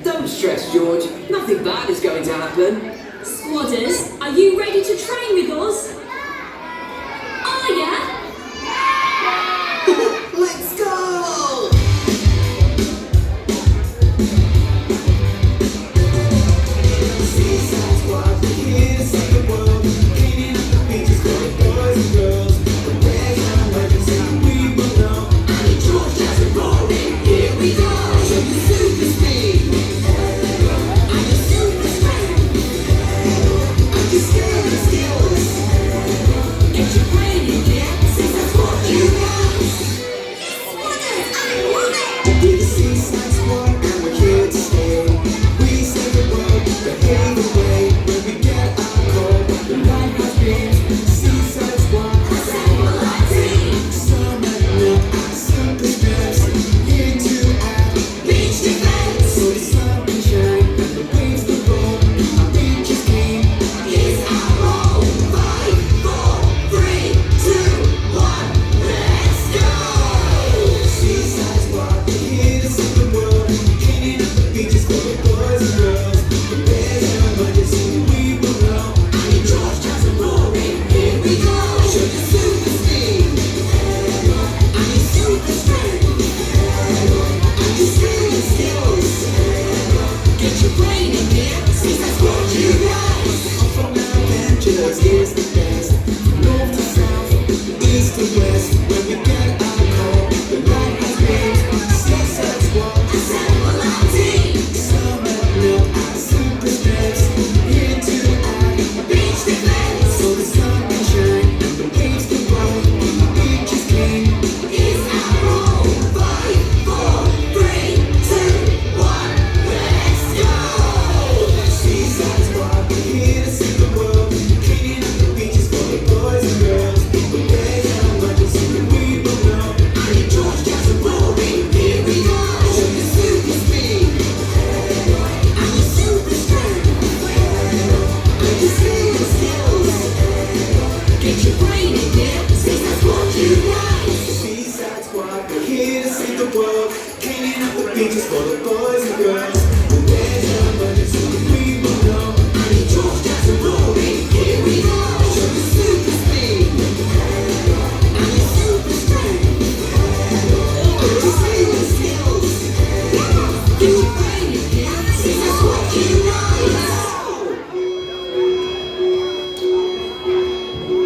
Don't stress, George. Nothing bad is going to happen. Squadders, are you ready to train with us? Are ya? Let's go! Seaside Squad, we're here to save the world. Cleaning up the beaches for the boys and girls. When there's an emergency, we will know. And the George Jackson rolling, here we go. Show you super speed and your super strength and your skill and skills. Get your brain in gear, Seaside Squad, you know. Squadders, I love it. We're the Seaside Squad and we're here to stay. We save the world, behave the way. When we get our call, the life has been Seaside Squad. Assemble our team. Some at milk, super stress. Here to act, beach defense. So the sun can shine and the waves will roll. Our beach is clean. Here's our roll. 5, 4, 3, 2, 1, let's go! Seaside Squad, we're here to save the world. Cleaning up the beaches for the boys and girls. When there's an emergency, we will know. And the George Jackson roaring, here we go. Show your super speed and your super strength and your skill and skills. Get your brain in gear, Seaside Squad, you rise. From adventures, here's the best. North to south, east to west. When we get our call, the light has been Seaside Squad. Assemble our team. Some at milk and super stress. Here to act, beach defense. So the sun can shine and the waves can roll. The beach is clean. Here's our roll. 5, 4, 3, 2, 1, let's go! Seaside Squad, we're here to save the world. Cleaning up the beaches for the boys and girls. When there's an emergency, we will know. And the George Jackson roaring, here we go. Show your super speed and your super strength and your skill and skills. Get your brain in gear, Seaside Squad, you rise. Seaside Squad, we're here to save the world. Cleaning up the beaches for the boys and girls.